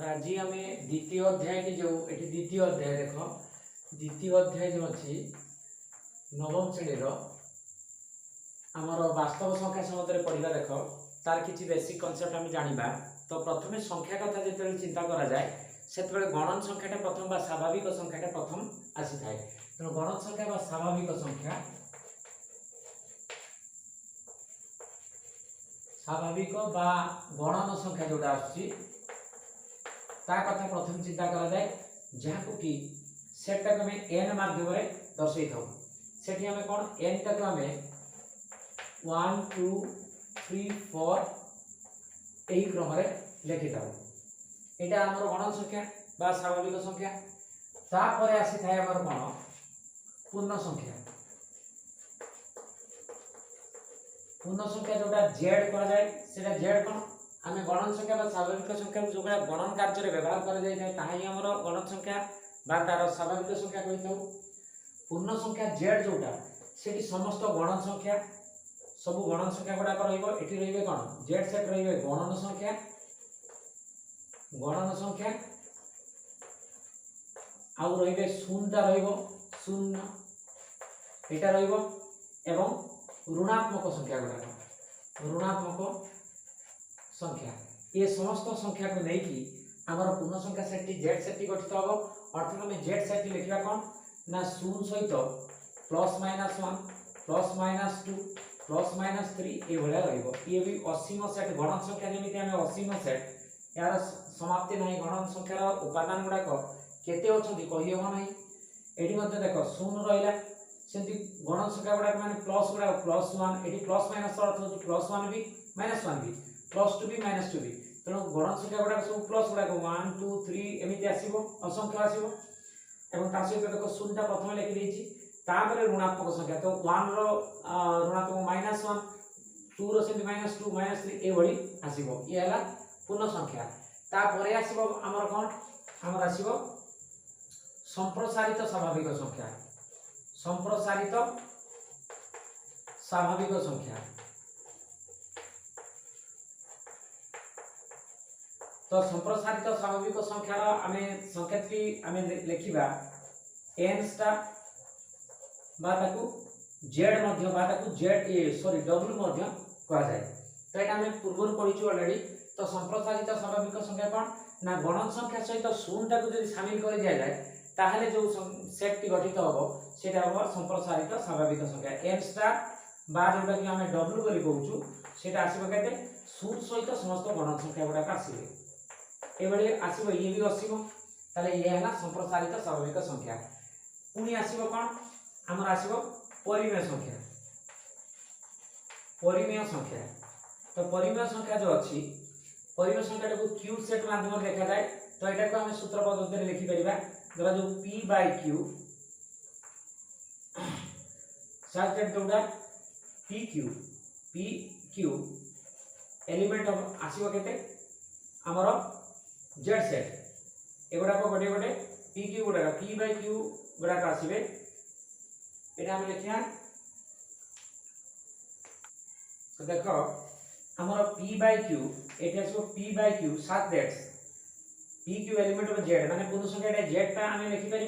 आज आम द्वितीय अध्याय की जो ये द्वितीय अध्याय देख द्वितीय अध्याय जो अच्छी नवम श्रेणी आमर वास्तव संख्या सम्बन्ध पढ़ा देख तार किसी बेसिक कनसेप्ट आम जाना। तो प्रथम संख्या कथा जो चिंता करा जाए से गणन संख्याटा प्रथम बा स्वाभाविक संख्याटा प्रथम आसी थाए। तेणु गणन संख्या बा स्वाभाविक संख्या स्वाभाविक बा गणन संख्या जोटा आसुची ता कथा प्रथम चिंता करा जाए जहाँ कि सेटा को हमें एन माध्यम दर्शई था। सेठी हमें कौन एन टाक हमें 1 2 3 4 यही क्रम लिखि था। यहाँ आम गणन संख्या बा स्वाभाविक संख्या तापर आसी थाए आमर कौन पूर्ण संख्या। पूर्ण संख्या जोटा जेड करा जाए सेटा जेड कौन आम गणन संख्या स्वाभाविक संख्या जो गणन कार्य व्यवहार कर गणन संख्या बा तार स्वाभाविक संख्या कही था। पूर्ण संख्या जेड जोटा से समस्त गणन संख्या सब गणन संख्या गुड़ाक रही कौन जेड सेट रे गणन संख्या आउ रे शून्यटा शून्य यहाँ एवं ऋणात्मक संख्या गुड़ाक ऋणात्मक संख्या ये समस्त संख्या को लेकिन आमर पूर्ण संख्या सेट जेड सेट गठित हम। अर्थात आम जेड सेट लिखा कौन ना शून्य सहित +-1 +-2 +-3 ये ये भी असीम सेट गणन संख्या जमी आम असीम सेट यार समाप्ति ना गणन संख्यार उपादान गुड़ाक केते अच्छी कहीहब ना। ये देख शून्य रहा सेमती गणन संख्या गुड़ाक माने प्लस गुड़ाक +1 ये +- अर्थ हो +1 भी -1 भी +2 भी -2 भी। तेणु गणन संख्या गुड़ाक सब प्लस गुड़ाक 1 2 3 एमती आसो असंख्य आसो सहित देख शून्यटा प्रथम लिखी तापर ऋणात्मक संख्या तो 1 ऋणात्मक -1 2 रही -2 -3 ये आसो ये है पूर्ण संख्या। तापर आसो आमर कौन आमर आसो संप्रसारित स्वाभाविक संख्या। संप्रसारित स्वाभाविक संख्या तो संप्रसारित स्वाभाविक संख्यार आम संकेतटी आम लिखा N star Z Z sorry W कह जाए। तो ये आम पूर्व पढ़ी अलरेडी। तो संप्रसारित स्वाभाविक संख्या कौन ना गणन संख्या सहित शून्यटा को जब सामिल कर दिया जाए ताहले जो सेटटी गठित हम सेटा हम संप्रसारित स्वाभाविक संख्या एन स्टार बा जोटा कि आम डब्ल्यू कर कहूँ सेटा आसो के शून्य सहित समस्त गणन संख्या गुड़ाक आसवे ये आसो ये भी असीम ताले ये है संप्रसारित स्वाभाविक संख्या। पुणी आसो कौन आमर आसो परिमेय संख्या। परिमेय संख्या तो परिमेय संख्या जो अच्छी परिमेय संख्या को क्यू सेट माध्यम देखा जाए। तो यहाँ को आम सूत्र पद्धति लिखिपर जरा जो p/q सच जोटा pq एलिमेंट आसो के आमर जेड सेट एगुड़ाक गोटे गोटे pq गुड़ाक p/q गुड़ाक आसवे ये आम लिखा। तो देख आमर p/q ये आसो p/q 7 डेट्स pq एलिमेंट ऑफ जेड माने पूर्ण संख्या जेड टा आम लिखिपर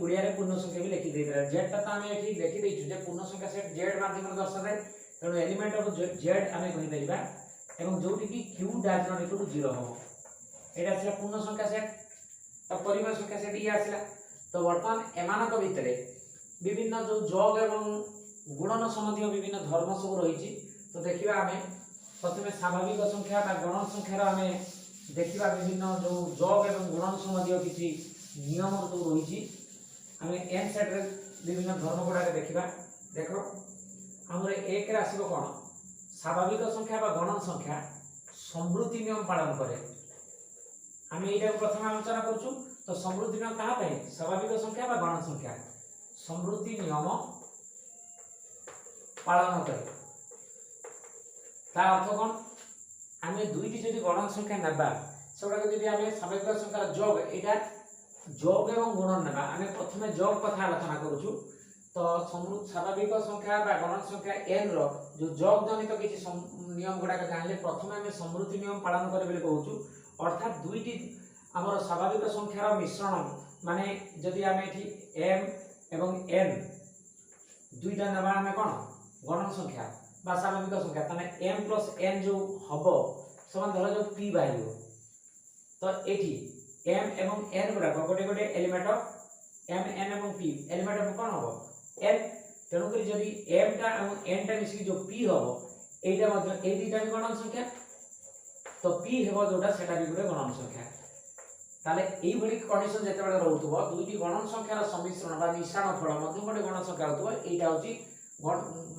ओडिया रे पूर्ण संख्या भी लिखि देबे। जेड टा तो आम ये लिखि देइछु जे पूर्ण संख्या सेट जेड माध्यम दर्शाए। तेणु एलिमेंट ऑफ जेड आम कहि परिबा एवं जोटी कि q does not equal to 0 हो एटा आसला पूर्ण संख्या सेट। तो परिमेय संख्या सेट ये आसला। तो वर्तमान एमानक भितरे विभिन्न जो जोग एवं गुणन संबंधी विभिन्न धर्म सब रही। तो देखिबा आम प्रथम स्वाभाविक संख्या बा गणन संख्यार आम देखिबा विभिन्न जो जोग एवं गुणन संबंधी किसी नियम जो रही आम एन सेट रे विभिन्न धर्म गुड़ाक देखिबा। देख आमर एक आसो कौन स्वाभाविक संख्या बा गणन संख्या समृद्धि नियम पालन करे। आम यहाँ प्रथम आलोचना करूँ। तो समृद्धि नियम क्या स्वाभाविक संख्या बा गणन संख्या समृद्धि नियम पालन करे। तार अर्थ कौन आम दुईटी जब गणन संख्या ना से गुड़ाक आम स्वाभाविक संख्यार जोग यहाँ जोग एवं गुणन ना आम प्रथम जोग कथा आलोचना करूँ। तो स्वाभाविक संख्या बा गणन संख्या एन रो जो जोग जनित किसी नियम गुड़ाक जानले प्रथम आम समृद्धि नियम पालन करे कहूँ। अर्थात दुईटी आमर स्वाभाविक संख्यार मिश्रण माने जदि आम एठी m एवं n दुईटा नबा आम कौन गणन संख्या बा स्वाभाविक संख्या ताने m प्लस n जो हबो समान धर जो p बाहिर तो एठी m एवं n गुडा गोटे गोटे एलिमेंट m n एवं p एलिमेंट कौन हबो n तेणुक जदि m टा एवं n टा मिसी जो p हबो एटा मध्ये ए दुईटा भी गणन संख्या तो p हेबो जोटा सेटा भी गुडे गणन संख्या ताले एई भली कंडीशन जेते बेले रहउतबो दुईटी गणन संख्यार सम्मिश्रण बा मिश्रण फल मध्ये गोटे गणन संख्या होतबो एटा होची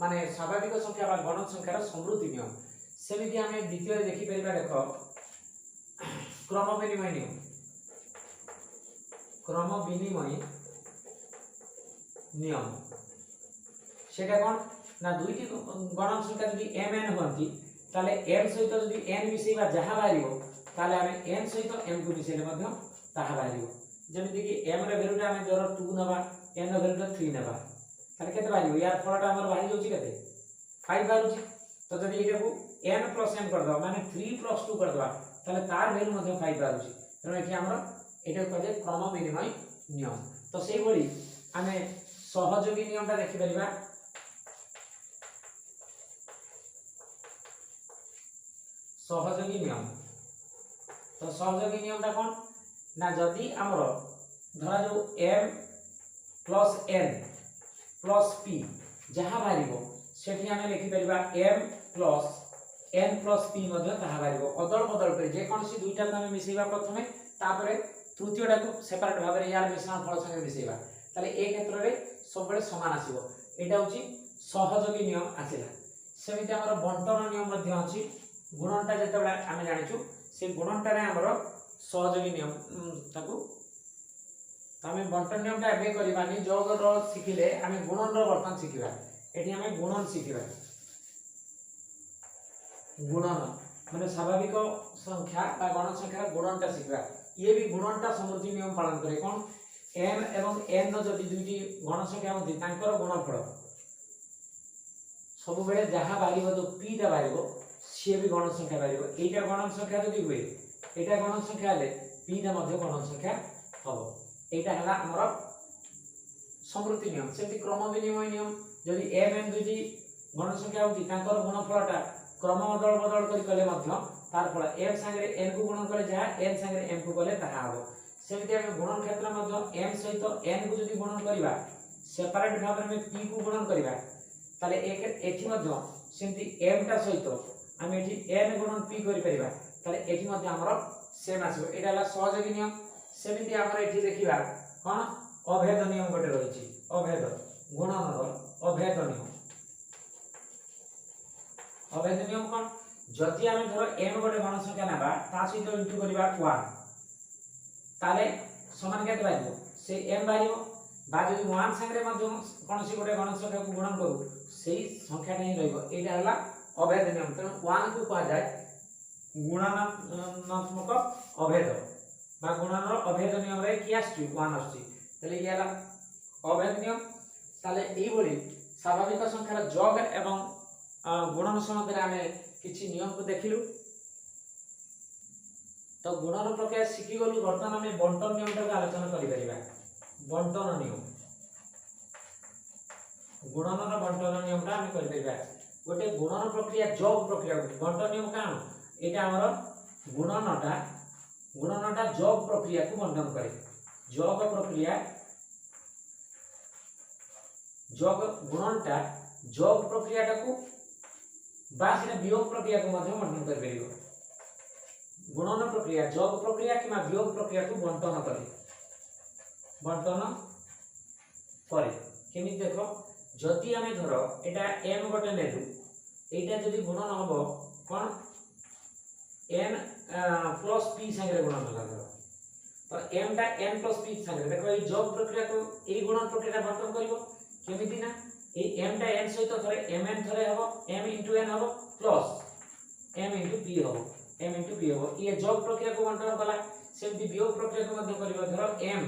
माने स्वाभाविक संख्या बा गणन संख्यार समृद्धि नियम सेमिति आमे द्वितीय देखि परिबा देखो क्रम विनिमय नियम क्रम विनिमय नियम सेटा कोन ना दुईटी गणन संख्या जदि m n होंती ताले m सहित जदि n मिसेबा जहा बारियो ताले आमे n सहित m को मिसेले मध्ये ताहा बारियो जेमिति कि m रे वैल्यूटा आमे जर 2 नबा n रे वैल्यूटा 3 नबा ताले केते बारियो यार फलटा हमर बाहि जोची केते 5 बारुची तो जदि एटा को n + m कर दो माने 3 + 2 कर दो ताले तार वैल्यू मध्ये 5 बारुची तनो एठी हमर एटा कहले क्रम विनिमय नियम तो सेही भली आमे सहयोगी नियमटा देखि परिबा सहयोगी नियम तो सहयोगी नियमटा कोन ना जदि हमर धरा जो m plus n plus p जहा बारिबो सेठी हमें लिखि परिबा m plus n plus p मध्ये ताहा बारिबो अदल बदल कर जे कोनसी दुईटा को हमें मिसेबा प्रथमे तापरे तृतीयटा को सेपरेट भाबे रे यार मिश्रण फल संगे मिसेबा ताले ए क्षेत्र रे सब बेले समान आसीबो एटा होची सहयोगी नियम आसिला सेमिति हमर बंटन नियम मध्ये अछि गुणनटा जेते बेला आमे जानिछु से गुणनटा रे हमर सहयोगी नियम ताकू आमे बंटन नियमटा एबे करिबानी जोग रो सिखिले आमे गुणन रो बर्तन सिखिबा एठी आमे गुणन सिखिबा गुणन माने स्वाभाविक संख्या बा गणन संख्या गुणनटा सिखिबा ये भी गुणनटा समृद्धि नियम पालन करे कोन m एवं n नो जदि दुईटी गण संख्या होती तांकर गुणफल सब बेले जहा बारिबो तो p टा बारिबो सी भी गण संख्या बारिबो एटा गण संख्या जदि हुए एटा गण संख्या ले p टा मध्ये गण संख्या हबो एटा हला हमर समृद्धि नियम सेति क्रम विनिमय नियम जदि m n दुईटी गण संख्या होती तांकर गुणफलटा क्रम बदल बदल करी कले मध्ये तार फल m संगे n को गुणन कले जहा n संगे m को कले ताहा हबो सेमिति हम गुणन क्षेत्र मध्ये m सहित n को जदि गुणन करिबा सेपरेट भाबरे में p को गुणन करिबा ताले एठी मध्ये सेमिति m टा सहित हम एठी n गुणन p करि परिबा ताले एठी मध्ये हमर सेम आसीबो एटा हला सहयोगी नियम सेमिति हमर एठी देखिबा कोन अभेद नियम गोटे रहिछि अभेद गुणनर अभेद नियम कोन जदि हम धरो m गोटे गण संख्या नेबा ता सहित इंटू करिबा 1 ताले समान केते बारिबो से m बारिबो बा जदि 1 संगे मध्ये कोनसी गोटे गण संख्या को गुणन करू सेही संख्याटा ही रहइबो एटा हला अभेद नियम त 1 को कहा जाय गुणनात्मक अभेद बा गुणनर अभेद नियम रे की आछि 1 आछि तले ये हला अभेद नियम ताले एई भली स्वाभाविक संख्यार जोग एवं गुणन संबंध रे आमे किछि नियम को देखिलु तो गुणन प्रक्रिया शिखी गलु वर्तमान आमे बंटन नियमटा को आलोचना करि परिबा बंटन नियम गुणनर बंटन नियमटा आमे करि परिबा गोटे गुणन प्रक्रिया जोग प्रक्रिया बंटन नियम कान एटा हमर गुणनटा जोग प्रक्रिया को बंटन करे जोग प्रक्रिया जोग गुणनटा जोग प्रक्रियाटा को बासिना वियोग प्रक्रिया को मध्य बंटन कर परिबो गुणन प्रक्रिया जोग प्रक्रिया कि वियोग प्रक्रिया को बंटन करे केमि देखो जदि आमे धरो एटा m गोटे नेलु एटा जदि गुणन हबो कोन n प्लस p संगे गुणन लागो तो m टा n प्लस p संगे देखो ए जोग प्रक्रिया को ए गुणन प्रक्रिया बंटन करिवो केमिति ना ए m टा n सहित थरे mn थरे हबो m * n हबो प्लस m * p हबो m * p हबो ये जोग प्रक्रिया को बंटन कला सेमति वियोग प्रक्रिया को मध्य करिवो धरो m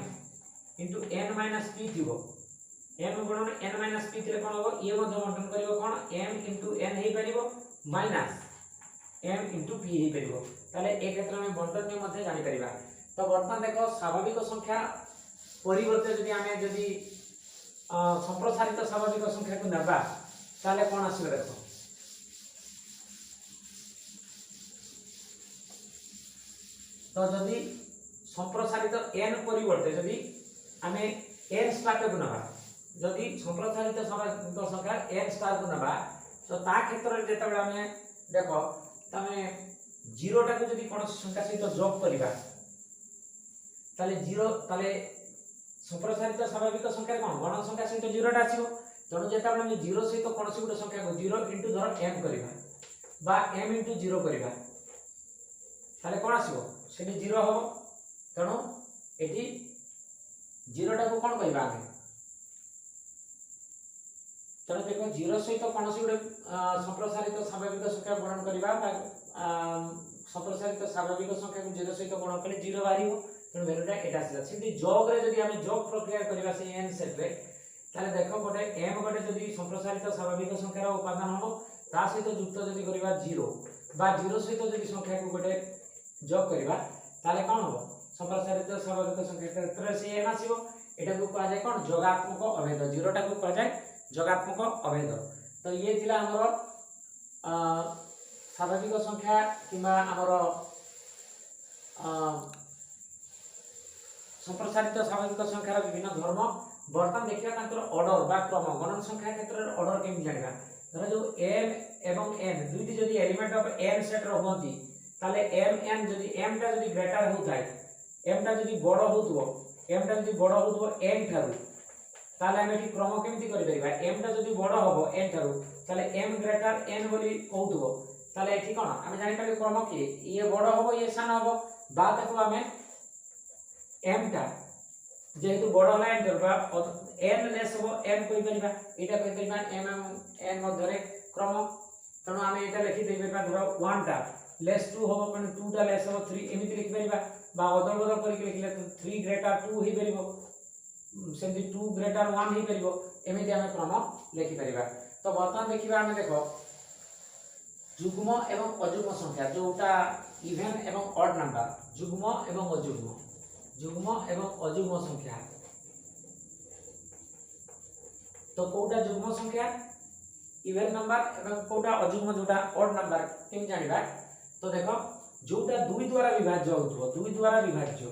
* n - p थिबो m गुणन n - p थिले कोन हबो ये मध्य बंटन करिवो कोन m * n हेई परिवो माइनस m * p हेई परिवो ताले ए क्षेत्र में बंटन नियम मध्य जानि परिबा तो बर्तमान देखो स्वाभाविक संख्या परिवर्ते जदि आमे जदि संप्रसारित स्वाभाविक संख्या को नेबा ताले कोन आसीबो देखो तो जदि संप्रसारित n परिवर्ते जदि आमे n स्टार को नेबा जदि संप्रसारित स्वाभाविक संख्या n स्टार को नेबा तो ता क्षेत्र रे जेते बेला आमे देखो तमे 0 टा को जदि कोन संख्या सहित जोग करिबा ताले 0 ताले संप्रसारित स्वाभाविक संख्या कोन गण संख्या सहित 0 टा आसीबो तणु जेता बेला हम 0 सहित कोनसी गुटे संख्या को 0 * धर m करिबा बा m * 0 करिबा ताले कोन आसीबो सेठी 0 हो तणु एठी 0 टा को कोन कहिबा आमे तणु देखो 0 सहित कोनसी गुटे संप्रसारित स्वाभाविक संख्या गुणन करिबा बा संप्रसारित स्वाभाविक संख्या को 0 सहित गुणन कले 0 बाहिबो तणु वैल्यूटा एटा आसीला सेठी जोग रे जदि आमे जोग प्रक्रिया करिबा से n सेट रे ताले देखो गोटे m गोटे जदि संप्रसारित स्वाभाविक संख्यार उपादान हो ता सहित युक्त जदि करिबा 0 बा 0 सहित जदि संख्या को गोटे जोग करिबा ताले कोन हो संप्रसारित स्वाभाविक संख्या क्षेत्र से n आसीबो एटा को कहा जाय कोन जोगात्मक अभेद 0 टा को कहा जाय जोगात्मक अभेद तो ये थिला हमरो स्वाभाविक संख्या किमा हमरो संप्रसारित स्वाभाविक संख्यार विभिन्न धर्म बर्तमान देखिया तांकर ऑर्डर बा क्रम गणन संख्या क्षेत्र रे ऑर्डर केमि जानिबा धर जो m एवं n दुईटी जदि एलिमेंट ऑफ n सेट रहंती ताले m n जदि m टा जदि ग्रेटर होताय m टा जदि बड़ होतबो m टा जदि बड़ होतबो n थारु ताले हम एठी क्रम केमि करि परिबा m टा जदि बड़ होबो n थारु ताले m ग्रेटर n बोली कहउतबो ताले एठी कोन हम जानि पाली क्रम कि ये बड़ होबो ये सान होबो बा ताको हमें m टा जेहेतु बड़ होला n करबा n लेस हो m कोइ परिबा एटा कोइ परिबा m n मध्य रे क्रम तनो आमे एटा लिखि देबे बा धरो 1 टा लेस 2 हो पण 2 टा लेस हो 3 एमिति लिखि परिबा बा बदल बदल करि लिखले तो 3 ग्रेटर 2 ही परिबो सेमि 2 ग्रेटर 1 ही परिबो एमिति आमे क्रम लिखि परिबा तो वर्तमान देखिबा आमे देखो जुग्म एवं अजुग्म संख्या जोटा इवन एवं ऑड नंबर जुग्म एवं अजुग्म जुग्म एवं अजुग्म संख्या तो कोटा जुग्म संख्या इवन नंबर एवं कोटा अजुग्म जोटा ऑड नंबर केम जानिबा तो देखो जोटा 2 द्वारा विभाज्य होतबो 2 द्वारा विभाज्य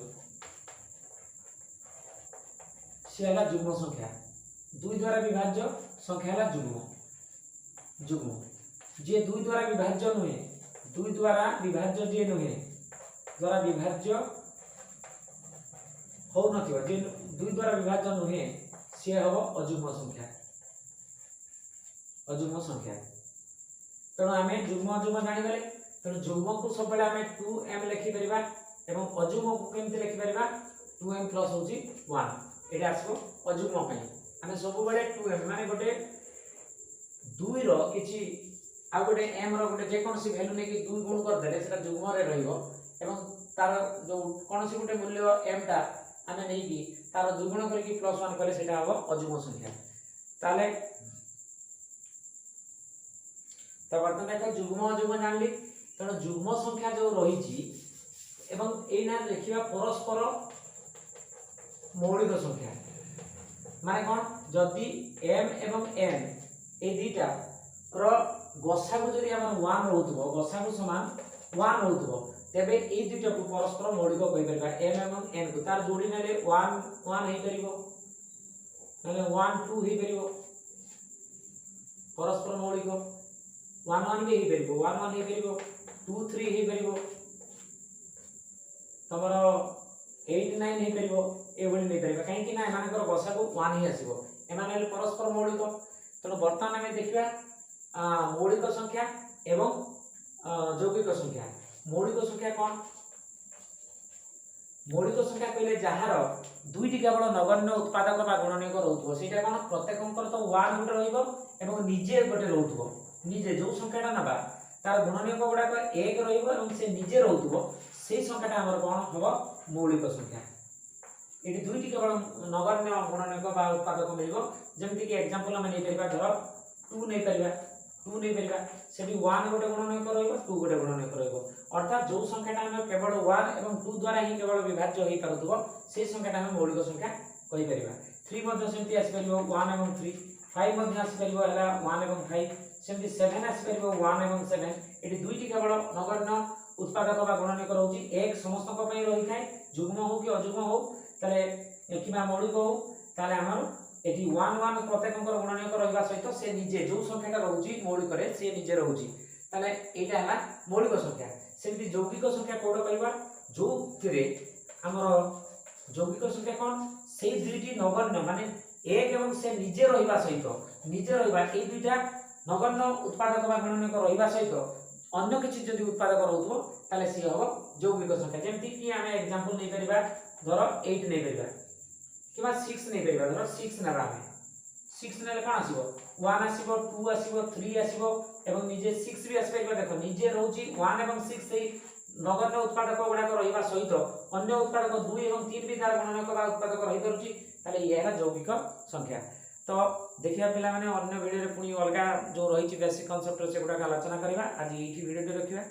सेला जुग्म संख्या 2 द्वारा विभाज्य संख्या ला जुग्म जुग्म जे 2 द्वारा विभाज्य नहे 2 द्वारा विभाज्य जे नहे द्वारा विभाज्य हो नथिबो जे 2 द्वारा विभाज्य नहे से हबो अजुग्म संख्या अजुग्म संख्या तनो आमे जुग्म अजुग्म जानि गले तनो जुग्म को सब बेला आमे 2m लिखि परिबा एवं अजुग्म को केमते लिखि परिबा 2m प्लस होची 1 एटा आसबो अजुग्म पई आमे सब बेले 2m माने गोटे 2 रो किछि आ गोटे m रो गोटे जे कोनसी वैल्यू ने कि 2 गुण कर देले सेटा जुग्म रे रहिबो एवं तार जो कोनसी गोटे मूल्य m टा आमे नै कि तार दुगुण करके प्लस 1 करे सेटा हबो अजुग्म संख्या ताले तो वर्तमान देखो जुग्म अजुग्म जानली तनो जुग्म संख्या जो रही छी एवं एना देखिबा परस्पर मौलिक संख्या माने कोन जदी m एवं n ए दीटा रो गसागु जदी हमर 1 रहउतबो गसागु समान 1 रहउतबो तेबे ए दुटा को परस्पर मौलिक कहि परबा m एवं n को तार जोड़ी नेले 1 1 हे परिबो नेले 1 2 हे परिबो परस्पर मौलिक 1 1 भी हे परिबो 1 1 हे परिबो 2 3 हे परिबो तमरो 8 9 हे परिबो ए भली नै परिबा काहे कि ना एमानकर गसा को 1 ही आसीबो एमानेले परस्पर मौलिक तनो वर्तमान हमें देखिबा मौलिक संख्या एवं यौगिक संख्या मौलिक संख्या कोन मौलिक संख्या कहले जहार दुईटी केवल नगण्य उत्पादक बा गुणनीयक रहउथबो सेटा कोन प्रत्येक अंकर तो 1 गुटे रहइबो एवं निजे गोटे रहउथबो निजे जो संख्याटा नबा तार गुणनीयक गुडा को 1 रहइबो एवं से निजे रहउथबो सेही संख्याटा हमर कोन हबो मौलिक संख्या एटी दुईटी केवल नगण्य गुणनीयक बा उत्पादक मिलिबो जेमति कि एग्जांपल हम नै परबा धर 2 नै परबा 2 नहीं परिबा सेठी 1 गोटे गुणनयक रहइबो 2 गोटे गुणनयक रहइबो अर्थात जो संख्याटा हम केवल 1 एवं 2 द्वारा ही केवल विभाज्य होई पारुथबो से संख्याटा हम मौलिक संख्या कहि परिबा 3 मध्ये सेमति आसी परिबो 1 एवं 3 5 मध्ये आसी परिबो हला 1 एवं 5 सेमति 7 आसी परिबो 1 एवं 7 एटी दुईटी केवल नगण्य उत्पादक बा गुणनयक रहउची एक समस्त को पई रही थाए जुग्म हो कि अजुग्म हो ताले किबा मौलिक हो ताले हमर एटी 1 1 प्रत्येकंकर गुणनयक रहिबा सहित से निजे जो संख्याटा रहउची मौलिक रे से निजे रहउची ताले एटा हला मौलिक संख्या सेमति यौगिक संख्या कोड कहबा जो थिरे हमर यौगिक संख्या कोन से दुईटी नगण्य माने एक एवं से निजे रहिबा सहित निजे रहिबा ए दुईटा नगण्य उत्पादक बा गुणनयक रहिबा सहित अन्य किछि जदि उत्पादक रहउतो ताले सी हो यौगिक संख्या जेमति कि आमे एग्जांपल नै परिबा धरो 8 नै परिबा किबा 6 नै परिबा धरो 6 नेबा आमे 6 नेले कान आसीबो 1 आसीबो 2 आसीबो 3 आसीबो एवं निजे 6 भी आसी परिबा देखो निजे रहउची 1 एवं 6 सेही नगण्य उत्पादक गुडा रहिबा सहित अन्य उत्पादक 2 एवं 3 भी तार गुणनयक बा उत्पादक रहि करूची ताले ये है यौगिक संख्या तो देखिया पिला माने अन्य वीडियो रे पुनी अलगा जो रहिची बेसिक कांसेप्ट से गुडा आलोचना करबा आज एठी वीडियो रे रखिबा।